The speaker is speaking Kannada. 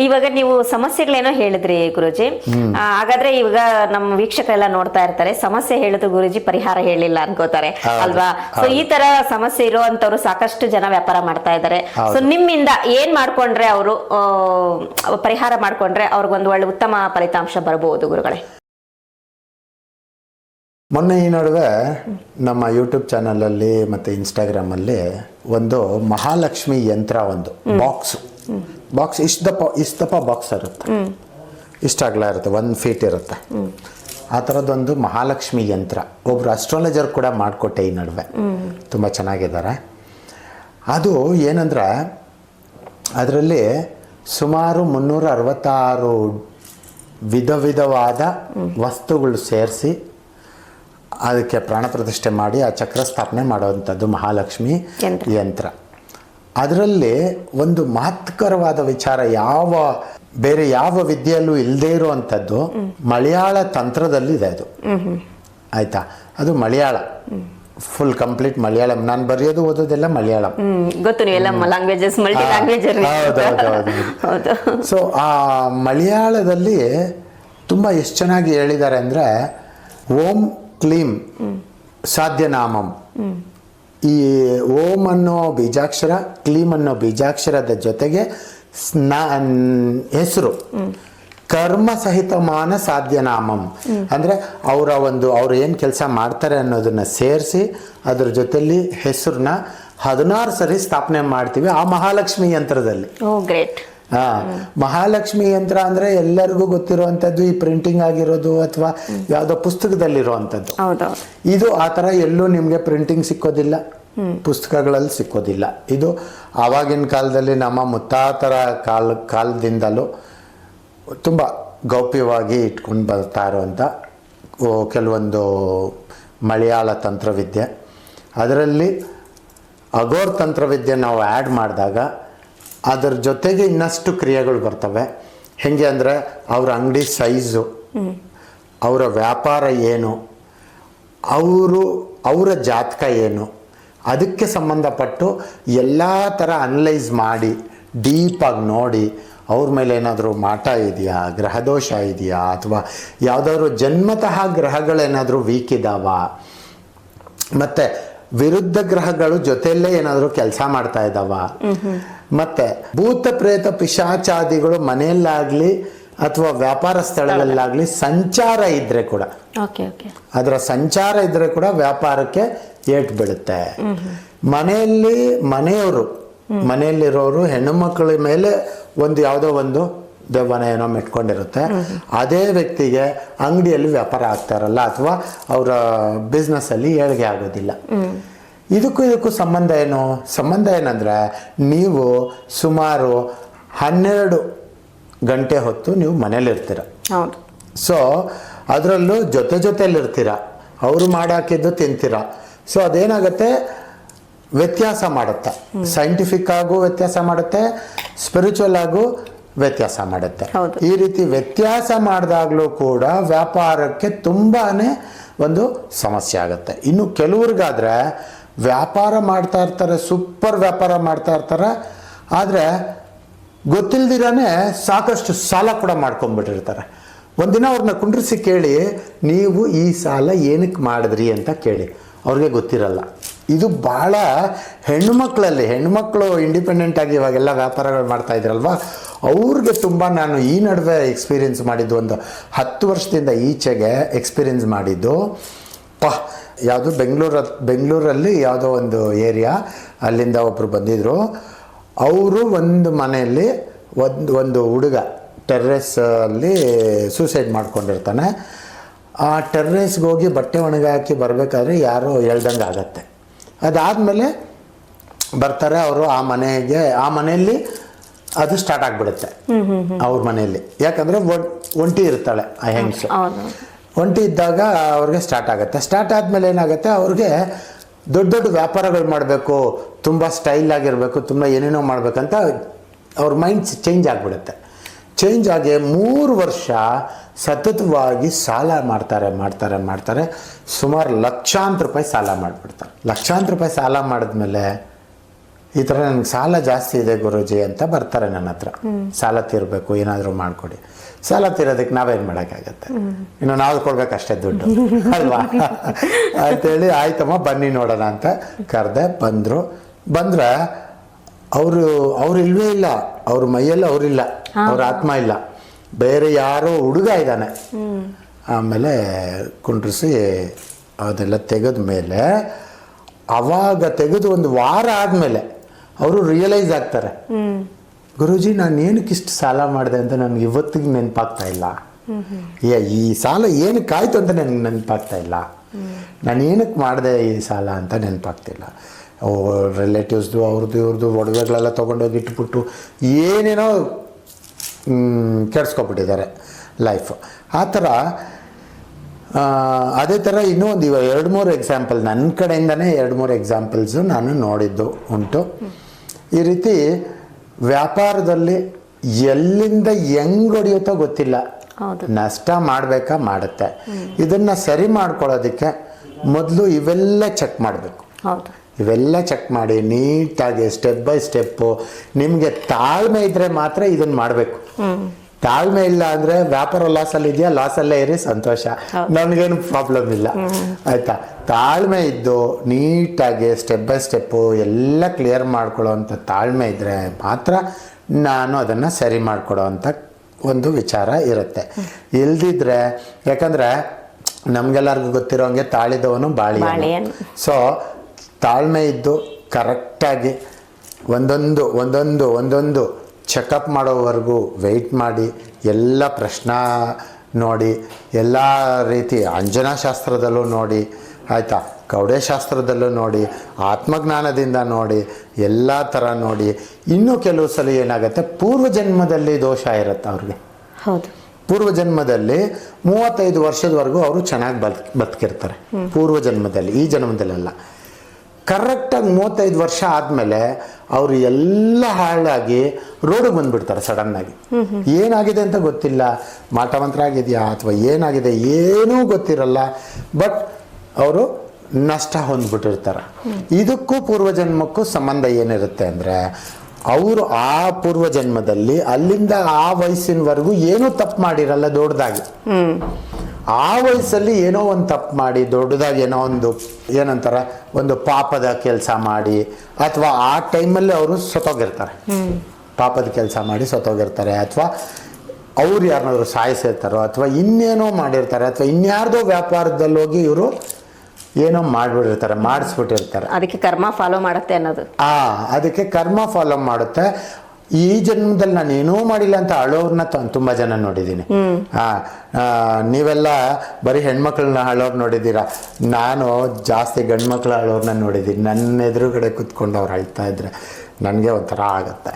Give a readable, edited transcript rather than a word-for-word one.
ಇವಾಗ ನೀವು ಸಮಸ್ಯೆಗಳೇನೋ ಹೇಳಿದ್ರಿ ಗುರುಜಿ. ಹಾಗಾದ್ರೆ ಇವಾಗ ನಮ್ಮ ವೀಕ್ಷಕರೆಲ್ಲ ನೋಡ್ತಾ ಇರ್ತಾರೆ, ಸಮಸ್ಯೆ ಹೇಳಿದ್ರು ಗುರುಜಿ ಪರಿಹಾರ ಹೇಳಿಲ್ಲ ಅನ್ಕೋತಾರೆ ಅಲ್ವಾ? ಸೊ ಈ ತರ ಸಮಸ್ಯೆ ಇರುವಂತವ್ರು ಸಾಕಷ್ಟು ಜನ ವ್ಯಾಪಾರ ಮಾಡ್ತಾ ಇದ್ದಾರೆ. ಸೊ ನಿಮ್ಮಿಂದ ಏನ್ ಮಾಡ್ಕೊಂಡ್ರೆ ಅವರು ಪರಿಹಾರ ಮಾಡ್ಕೊಂಡ್ರೆ ಅವ್ರಿಗೊಂದು ಒಳ್ಳೆ ಉತ್ತಮ ಫಲಿತಾಂಶ ಬರಬಹುದು ಗುರುಗಳೇ? ಮೊನ್ನೆ ಈ ನಡುವೆ ನಮ್ಮ ಯೂಟ್ಯೂಬ್ ಚಾನಲಲ್ಲಿ ಮತ್ತು ಇನ್ಸ್ಟಾಗ್ರಾಮಲ್ಲಿ ಒಂದು ಮಹಾಲಕ್ಷ್ಮಿ ಯಂತ್ರ, ಒಂದು ಬಾಕ್ಸ್ ಇಷ್ಟಪ್ಪ ಬಾಕ್ಸ್ ಇರುತ್ತೆ, ಇಷ್ಟ ಅಗಲ ಇರುತ್ತೆ, 1 ಫೀಟ್ ಇರುತ್ತೆ. ಆ ಥರದ್ದೊಂದು ಮಹಾಲಕ್ಷ್ಮಿ ಯಂತ್ರ ಒಬ್ಬರು ಅಸ್ಟ್ರಾಲಜರ್ ಕೂಡ ಮಾಡಿಕೊಟ್ಟೆ ಈ ನಡುವೆ, ತುಂಬ ಚೆನ್ನಾಗಿದ್ದಾರೆ. ಅದು ಏನಂದರೆ ಅದರಲ್ಲಿ ಸುಮಾರು 366 ವಿಧವಾದ ವಸ್ತುಗಳು ಸೇರಿಸಿ ಅದಕ್ಕೆ ಪ್ರಾಣ ಪ್ರತಿಷ್ಠೆ ಮಾಡಿ ಆ ಚಕ್ರ ಸ್ಥಾಪನೆ ಮಾಡುವಂಥದ್ದು ಮಹಾಲಕ್ಷ್ಮಿ ಯಂತ್ರ. ಅದರಲ್ಲಿ ಒಂದು ಮಹತ್ಕರವಾದ ವಿಚಾರ, ಬೇರೆ ಯಾವ ವಿದ್ಯೆಯಲ್ಲೂ ಇಲ್ಲದೇ ಇರುವಂಥದ್ದು ಮಲಯಾಳ ತಂತ್ರದಲ್ಲಿ ಇದೆ. ಅದು ಆಯ್ತಾ, ಅದು ಮಲಯಾಳ, ಫುಲ್ ಕಂಪ್ಲೀಟ್ ಮಲಯಾಳಂ. ನಾನು ಬರೆಯೋದು ಓದೋದೆಲ್ಲ ಮಲಯಾಳಂ. ಸೊ ಆ ಮಲಯಾಳದಲ್ಲಿ ತುಂಬ ಎಷ್ಟು ಚೆನ್ನಾಗಿ ಹೇಳಿದ್ದಾರೆ ಅಂದರೆ, ಓಂ ಕ್ಲೀಂ ಸಾಧ್ಯನಾಮಂ, ಈ ಓಂ ಅನ್ನೋ ಬೀಜಾಕ್ಷರ, ಕ್ಲೀಂ ಅನ್ನೋ ಬೀಜಾಕ್ಷರದ ಜೊತೆಗೆ ಹೆಸರು ಕರ್ಮ ಸಹಿತಮಾನ ಸಾಧ್ಯನಾಮಂ ಅಂದರೆ ಅವ್ರು ಏನು ಕೆಲಸ ಮಾಡ್ತಾರೆ ಅನ್ನೋದನ್ನ ಸೇರಿಸಿ ಅದ್ರ ಜೊತೆಲಿ ಹೆಸರನ್ನ 16 ಸರಿ ಸ್ಥಾಪನೆ ಮಾಡ್ತೀವಿ ಆ ಮಹಾಲಕ್ಷ್ಮಿ ಯಂತ್ರದಲ್ಲಿ. ಮಹಾಲಕ್ಷ್ಮಿ ಯಂತ್ರ ಅಂದ್ರೆ ಎಲ್ಲರಿಗೂ ಗೊತ್ತಿರುವಂತದ್ದು, ಈ ಪ್ರಿಂಟಿಂಗ್ ಆಗಿರೋದು ಅಥವಾ ಯಾವ್ದೋ ಪುಸ್ತಕದಲ್ಲಿರುವಂತದ್ದು. ಇದು ಆ ತರ ಎಲ್ಲೂ ನಿಮ್ಗೆ ಪ್ರಿಂಟಿಂಗ್ ಸಿಕ್ಕೋದಿಲ್ಲ, ಪುಸ್ತಕಗಳಲ್ಲಿ ಸಿಕ್ಕೋದಿಲ್ಲ. ಇದು ಆವಾಗಿನ ಕಾಲದಲ್ಲಿ ನಮ್ಮ ಮುತ್ತಾತರ ಕಾಲದಿಂದಲೂ ತುಂಬ ಗೌಪ್ಯವಾಗಿ ಇಟ್ಕೊಂಡು ಬರ್ತಾ ಇರುವಂಥ ಕೆಲವೊಂದು ಮಲಯಾಳ ತಂತ್ರವಿದ್ಯೆ. ಅದರಲ್ಲಿ ಅಗೋರ್ ತಂತ್ರವಿದ್ಯೆ ನಾವು ಆ್ಯಡ್ ಮಾಡಿದಾಗ ಅದರ ಜೊತೆಗೆ ಇನ್ನಷ್ಟು ಕ್ರಿಯೆಗಳು ಬರ್ತವೆ. ಹೇಗೆ ಅಂದರೆ ಅವ್ರ ಅಂಗಡಿ ಸೈಜು, ಅವರ ವ್ಯಾಪಾರ ಏನು, ಅವರ ಜಾತಕ ಏನು, ಅದಕ್ಕೆ ಸಂಬಂಧಪಟ್ಟು ಎಲ್ಲ ಥರ ಅನಲೈಸ್ ಮಾಡಿ ಡೀಪಾಗಿ ನೋಡಿ ಅವ್ರ ಮೇಲೆ ಏನಾದರೂ ಮಾಟ ಇದೆಯಾ, ಗ್ರಹದೋಷ ಇದೆಯಾ, ಅಥವಾ ಯಾವುದಾದ್ರೂ ಜನ್ಮತಃ ಗ್ರಹಗಳೇನಾದರೂ ವೀಕ್ ಇದ್ದಾವ, ಮತ್ತು ವಿರುದ್ಧ ಗ್ರಹಗಳು ಜೊತೆಯಲ್ಲೇ ಏನಾದರೂ ಕೆಲಸ ಮಾಡ್ತಾ ಇದ್ದಾವ, ಮತ್ತೆ ಭೂತ ಪ್ರೇತ ಪಿಶಾಚಾದಿಗಳು ಮನೆಯಲ್ಲಾಗ್ಲಿ ಅಥವಾ ವ್ಯಾಪಾರ ಸ್ಥಳದಲ್ಲಾಗ್ಲಿ ಸಂಚಾರ ಇದ್ರೆ ಕೂಡ, ಅದರ ಸಂಚಾರ ಇದ್ರೆ ಕೂಡ ವ್ಯಾಪಾರಕ್ಕೆ ಏಟು ಬೀಳುತ್ತೆ. ಮನೆಯಲ್ಲಿರೋರು ಹೆಣ್ಣು ಮಕ್ಕಳ ಮೇಲೆ ಯಾವುದೋ ಒಂದು ದೆವ್ವನ ಏನೋ ಮೆಟ್ಕೊಂಡಿರುತ್ತೆ. ಅದೇ ವ್ಯಕ್ತಿಗೆ ಅಂಗಡಿಯಲ್ಲಿ ವ್ಯಾಪಾರ ಆಗ್ತಾರಲ್ಲ ಅಥವಾ ಅವರ ಬಿಸ್ನೆಸ್ ಅಲ್ಲಿ ಏಳಿಗೆ ಆಗೋದಿಲ್ಲ. ಇದಕ್ಕೂ ಸಂಬಂಧ ಏನಂದ್ರೆ, ನೀವು ಸುಮಾರು 12 ಗಂಟೆ ಹೊತ್ತು ನೀವು ಮನೇಲಿರ್ತೀರ. ಸೊ ಅದರಲ್ಲೂ ಜೊತೆಲಿರ್ತೀರ, ಅವರು ಮಾಡಾಕಿದ್ದು ತಿಂತೀರ. ಸೊ ಅದೇನಾಗುತ್ತೆ, ವ್ಯತ್ಯಾಸ ಮಾಡುತ್ತೆ. ಸೈಂಟಿಫಿಕ್ ಆಗು ವ್ಯತ್ಯಾಸ ಮಾಡುತ್ತೆ, ಸ್ಪಿರಿಚುವಲ್ ಆಗು ವ್ಯತ್ಯಾಸ ಮಾಡುತ್ತೆ. ಈ ರೀತಿ ವ್ಯತ್ಯಾಸ ಮಾಡಿದಾಗಲೂ ಕೂಡ ವ್ಯಾಪಾರಕ್ಕೆ ತುಂಬಾನೇ ಒಂದು ಸಮಸ್ಯೆ ಆಗುತ್ತೆ. ಇನ್ನು ಕೆಲವ್ರಿಗಾದ್ರೆ ವ್ಯಾಪಾರ ಮಾಡ್ತಾ ಇರ್ತಾರೆ, ಸೂಪರ್ ವ್ಯಾಪಾರ ಮಾಡ್ತಾ ಇರ್ತಾರೆ, ಆದರೆ ಗೊತ್ತಿಲ್ದಿರಾನೆ ಸಾಕಷ್ಟು ಸಾಲ ಕೂಡ ಮಾಡ್ಕೊಂಡ್ಬಿಟ್ಟಿರ್ತಾರೆ. ಒಂದಿನ ಅವ್ರನ್ನ ಕುಂಡ್ರಿಸಿ ಕೇಳಿ, ನೀವು ಈ ಸಾಲ ಏನಕ್ಕೆ ಮಾಡಿದ್ರಿ ಅಂತ ಕೇಳಿ, ಅವ್ರಿಗೆ ಗೊತ್ತಿರಲ್ಲ. ಇದು ಭಾಳ ಹೆಣ್ಣುಮಕ್ಕಳು ಇಂಡಿಪೆಂಡೆಂಟ್ ಆಗಿ ಇವಾಗೆಲ್ಲ ವ್ಯಾಪಾರಗಳು ಮಾಡ್ತಾ ಇದ್ರಲ್ವ, ಅವ್ರಿಗೆ ತುಂಬ ನಾನು ಈ ನಡುವೆ ಎಕ್ಸ್ಪೀರಿಯನ್ಸ್ ಮಾಡಿದ್ದು, ಒಂದು 10 ವರ್ಷದಿಂದ ಈಚೆಗೆ ಎಕ್ಸ್ಪೀರಿಯನ್ಸ್ ಮಾಡಿದ್ದು. ಯಾವುದು ಬೆಂಗಳೂರಲ್ಲಿ ಯಾವುದೋ ಒಂದು ಏರಿಯಾ, ಅಲ್ಲಿಂದ ಒಬ್ಬರು ಬಂದಿದ್ರು. ಅವರು ಒಂದು ಮನೆಯಲ್ಲಿ ಒಂದು ಹುಡುಗ ಟೆರ್ರೇಸಲ್ಲಿ ಸೂಸೈಡ್ ಮಾಡ್ಕೊಂಡಿರ್ತಾನೆ. ಆ ಟೆರ್ರೇಸ್ಗೆ ಹೋಗಿ ಬಟ್ಟೆ ಒಣಗಾಕಿ ಬರಬೇಕಾದ್ರೆ ಯಾರೋ ಹೇಳ್ದಂಗೆ ಆಗತ್ತೆ. ಅದಾದಮೇಲೆ ಬರ್ತಾರೆ ಅವರು ಆ ಮನೆಯಲ್ಲಿ ಅದು ಸ್ಟಾರ್ಟ್ ಆಗಿಬಿಡುತ್ತೆ ಅವ್ರ ಮನೆಯಲ್ಲಿ. ಯಾಕಂದರೆ ಒಂಟಿ ಇರ್ತಾಳೆ ಆ ಹೆಂಗಸು. ಒಂಟಿ ಇದ್ದಾಗ ಅವ್ರಿಗೆ ಸ್ಟಾರ್ಟ್ ಆಗುತ್ತೆ. ಸ್ಟಾರ್ಟ್ ಆದಮೇಲೆ ಏನಾಗುತ್ತೆ, ಅವ್ರಿಗೆ ದೊಡ್ಡ ದೊಡ್ಡ ವ್ಯಾಪಾರಗಳು ಮಾಡಬೇಕು, ತುಂಬ ಸ್ಟೈಲ್ ಆಗಿರಬೇಕು, ತುಂಬ ಏನೇನೋ ಮಾಡಬೇಕಂತ ಅವ್ರ ಮೈಂಡ್ ಚೇಂಜ್ ಆಗಿಬಿಡುತ್ತೆ. ಚೇಂಜ್ ಆಗಿ 3 ವರ್ಷ ಸತತವಾಗಿ ಸಾಲ ಮಾಡ್ತಾರೆ. ಸುಮಾರು ಲಕ್ಷಾಂತರ ರೂಪಾಯಿ ಸಾಲ ಮಾಡಿಬಿಡ್ತಾರೆ. ಲಕ್ಷಾಂತರ ರೂಪಾಯಿ ಸಾಲ ಮಾಡಿದ್ಮೇಲೆ ಈ ಥರ ನನಗೆ ಸಾಲ ಜಾಸ್ತಿ ಇದೆ ಗುರೂಜಿ ಅಂತ ಬರ್ತಾರೆ ನನ್ನ ಹತ್ರ. ಸಾಲ ತೀರಬೇಕು, ಏನಾದರೂ ಮಾಡಿಕೊಡಿ. ಸಾಲ ತೀರೋದಕ್ಕೆ ನಾವೇನು ಮಾಡೋಕ್ಕಾಗತ್ತೆ, ಇನ್ನು ನಾವು ಕೊಡ್ಬೇಕಷ್ಟೇ ದುಡ್ಡು ಅಲ್ವಾ ಅಂತೇಳಿ ಆಯ್ತಮ್ಮ ಬನ್ನಿ ನೋಡೋಣ ಅಂತ ಕರೆದೆ. ಬಂದ್ರೆ ಅವರು ಇಲ್ವೇ ಇಲ್ಲ, ಅವ್ರ ಮೈಯಲ್ಲಿ ಅವರಿಲ್ಲ, ಅವ್ರ ಆತ್ಮ ಇಲ್ಲ, ಬೇರೆ ಯಾರೋ ಹುಡುಗ ಇದ್ದಾನೆ. ಆಮೇಲೆ ಕುಂಡ್ರಿಸಿ ಅದೆಲ್ಲ ತೆಗೆದ ಮೇಲೆ, ಅವಾಗ ತೆಗೆದು ಒಂದು ವಾರ ಆದಮೇಲೆ ಅವರು ರಿಯಲೈಸ್ ಆಗ್ತಾರೆ, ಗುರೂಜಿ ನಾನು ಏನಕ್ಕೆ ಇಷ್ಟು ಸಾಲ ಮಾಡಿದೆ ಅಂತ ನನಗೆ ಇವತ್ತಿಗೆ ನೆನಪಾಗ್ತಾ ಇಲ್ಲ. ಈ ಸಾಲ ಏನಕ್ಕೆ ಆಯಿತು ಅಂತ ನನಗೆ ನೆನಪಾಗ್ತಾ ಇಲ್ಲ, ನಾನು ಏನಕ್ಕೆ ಮಾಡಿದೆ ಈ ಸಾಲ ಅಂತ ನೆನಪಾಗ್ತಿಲ್ಲ. ರಿಲೇಟಿವ್ಸ್ದು ಅವ್ರದ್ದು ಇವ್ರದ್ದು ಒಡವೆಗಳೆಲ್ಲ ತೊಗೊಂಡೋಗಿ ಇಟ್ಬಿಟ್ಟು ಏನೇನೋ ಕೆಡ್ಸ್ಕೊಬಿಟ್ಟಿದ್ದಾರೆ ಲೈಫ್. ಆ ಥರ ಅದೇ ಥರ ಇನ್ನೂ ಒಂದು 2-3 ಎಕ್ಸಾಂಪಲ್ ನನ್ನ ಕಡೆಯಿಂದನೇ 2-3 ಎಕ್ಸಾಂಪಲ್ಸು ನಾನು ನೋಡಿದ್ದು ಉಂಟು. ಈ ರೀತಿ ವ್ಯಾಪಾರದಲ್ಲಿ ಎಲ್ಲಿಂದ ಹೆಂಗ್ ಹೊಡೆಯುತ್ತೋ ಗೊತ್ತಿಲ್ಲ, ನಷ್ಟ ಮಾಡಬೇಕಾ ಮಾಡುತ್ತೆ. ಇದನ್ನು ಸರಿ ಮಾಡ್ಕೊಳ್ಳೋದಕ್ಕೆ ಮೊದಲು ಇವೆಲ್ಲ ಚೆಕ್ ಮಾಡಬೇಕು. ಇವೆಲ್ಲ ಚೆಕ್ ಮಾಡಿ ನೀಟಾಗಿ ಸ್ಟೆಪ್ ಬೈ ಸ್ಟೆಪ್ಪು. ನಿಮಗೆ ತಾಳ್ಮೆ ಇದ್ದರೆ ಮಾತ್ರ ಇದನ್ನು ಮಾಡಬೇಕು. ತಾಳ್ಮೆ ಇಲ್ಲ ಅಂದರೆ ವ್ಯಾಪಾರ ಲಾಸಲ್ಲಿ ಇದೆಯಾ, ಲಾಸಲ್ಲೇ ಇರಿ, ಸಂತೋಷ, ನನಗೇನು ಪ್ರಾಬ್ಲಮ್ ಇಲ್ಲ, ಆಯಿತಾ. ತಾಳ್ಮೆ ಇದ್ದು ನೀಟಾಗಿ ಸ್ಟೆಪ್ ಬೈ ಸ್ಟೆಪ್ಪು ಎಲ್ಲ ಕ್ಲಿಯರ್ ಮಾಡ್ಕೊಳ್ಳೋ ಅಂಥ ತಾಳ್ಮೆ ಇದ್ದರೆ ಮಾತ್ರ ನಾನು ಅದನ್ನು ಸರಿ ಮಾಡಿಕೊಡೋ ಅಂಥ ಒಂದು ವಿಚಾರ ಇರುತ್ತೆ. ಇಲ್ದಿದ್ರೆ, ಯಾಕಂದರೆ ನಮಗೆಲ್ಲರಿಗೂ ಗೊತ್ತಿರೋಂಗೆ ತಾಳಿದವನು ಬಾಳಿ. ಸೊ ತಾಳ್ಮೆ ಇದ್ದು ಕರೆಕ್ಟಾಗಿ ಒಂದೊಂದು ಚೆಕಪ್ ಮಾಡೋವರೆಗೂ ವೆಯ್ಟ್ ಮಾಡಿ, ಎಲ್ಲ ಪ್ರಶ್ನೆ ನೋಡಿ, ಎಲ್ಲ ರೀತಿ ಅಂಜನಾ ಶಾಸ್ತ್ರದಲ್ಲೂ ನೋಡಿ, ಆಯಿತಾ, ಕವಡೆ ಶಾಸ್ತ್ರದಲ್ಲೂ ನೋಡಿ, ಆತ್ಮಜ್ಞಾನದಿಂದ ನೋಡಿ, ಎಲ್ಲ ಥರ ನೋಡಿ. ಇನ್ನೂ ಕೆಲವು ಸಲ ಏನಾಗುತ್ತೆ, ಪೂರ್ವಜನ್ಮದಲ್ಲಿ ದೋಷ ಇರುತ್ತೆ ಅವ್ರಿಗೆ. ಹೌದು, ಪೂರ್ವಜನ್ಮದಲ್ಲಿ 35 ವರ್ಷದವರೆಗೂ ಅವರು ಚೆನ್ನಾಗಿ ಬದುಕಿರ್ತಾರೆ ಪೂರ್ವಜನ್ಮದಲ್ಲಿ, ಈ ಜನ್ಮದಲ್ಲೆಲ್ಲ. ಕರೆಕ್ಟಾಗಿ 35 ವರ್ಷ ಆದಮೇಲೆ ಅವರು ಎಲ್ಲ ಹಾಳಾಗಿ ರೋಡಿಗೆ ಬಂದುಬಿಡ್ತಾರೆ ಸಡನ್ನಾಗಿ. ಏನಾಗಿದೆ ಅಂತ ಗೊತ್ತಿಲ್ಲ, ಮಾಟಮಂತ್ರ ಆಗಿದೆಯಾ ಅಥವಾ ಏನಾಗಿದೆ ಏನೂ ಗೊತ್ತಿರಲ್ಲ, ಬಟ್ ಅವರು ನಷ್ಟ ಹೊಂದ್ಬಿಟ್ಟಿರ್ತಾರೆ. ಇದಕ್ಕೂ ಪೂರ್ವಜನ್ಮಕ್ಕೂ ಸಂಬಂಧ ಏನಿರುತ್ತೆ ಅಂದರೆ, ಅವರು ಆ ಪೂರ್ವಜನ್ಮದಲ್ಲಿ ಅಲ್ಲಿಂದ ಆ ವಯಸ್ಸಿನವರೆಗೂ ಏನೂ ತಪ್ಪು ಮಾಡಿರಲ್ಲ ದೊಡ್ಡದಾಗಿ. ಆ ವಯಸ್ಸಲ್ಲಿ ಏನೋ ಒಂದು ತಪ್ಪು ಮಾಡಿ ದೊಡ್ಡದಾಗಿ ಏನೋ ಒಂದು ಏನಂತಾರೆ ಒಂದು ಪಾಪದ ಕೆಲಸ ಮಾಡಿ, ಅಥವಾ ಆ ಟೈಮಲ್ಲಿ ಅವರು ಸತ್ತೋಗಿರ್ತಾರೆ, ಪಾಪದ ಕೆಲಸ ಮಾಡಿ ಸತ್ತೋಗಿರ್ತಾರೆ, ಅಥವಾ ಅವ್ರು ಯಾರನ್ನಾದ್ರು ಸಾಯಿಸಿರ್ತಾರೋ, ಅಥವಾ ಇನ್ನೇನೋ ಮಾಡಿರ್ತಾರೆ, ಅಥವಾ ಇನ್ಯಾರ್ದೋ ವ್ಯಾಪಾರದಲ್ಲಿ ಹೋಗಿ ಇವರು ಏನೋ ಮಾಡಿಬಿಟ್ಟಿರ್ತಾರೆ, ಮಾಡಿಸ್ಬಿಟ್ಟಿರ್ತಾರೆ. ಅದಕ್ಕೆ ಕರ್ಮ ಫಾಲೋ ಮಾಡುತ್ತೆ ಅನ್ನೋದು. ಅದಕ್ಕೆ ಕರ್ಮ ಫಾಲೋ ಮಾಡುತ್ತೆ. ಈ ಜನ್ಮದಲ್ಲಿ ನಾನು ಏನೂ ಮಾಡಿಲ್ಲ ಅಂತ ಅಳೋರ್ನ ತುಂಬ ಜನ ನೋಡಿದ್ದೀನಿ. ನೀವೆಲ್ಲ ಬರೀ ಹೆಣ್ಮಕ್ಳನ್ನ ಅಳೋರು ನೋಡಿದ್ದೀರಾ, ನಾನು ಜಾಸ್ತಿ ಗಂಡು ಮಕ್ಳು ಅಳೋರ್ನ ನೋಡಿದ್ದೀನಿ. ನನ್ನ ಎದುರುಗಡೆ ಕುತ್ಕೊಂಡು ಅವ್ರು ಅಳ್ತಾ ಇದ್ರೆ ನನಗೆ ಒಂಥರ ಆಗುತ್ತೆ.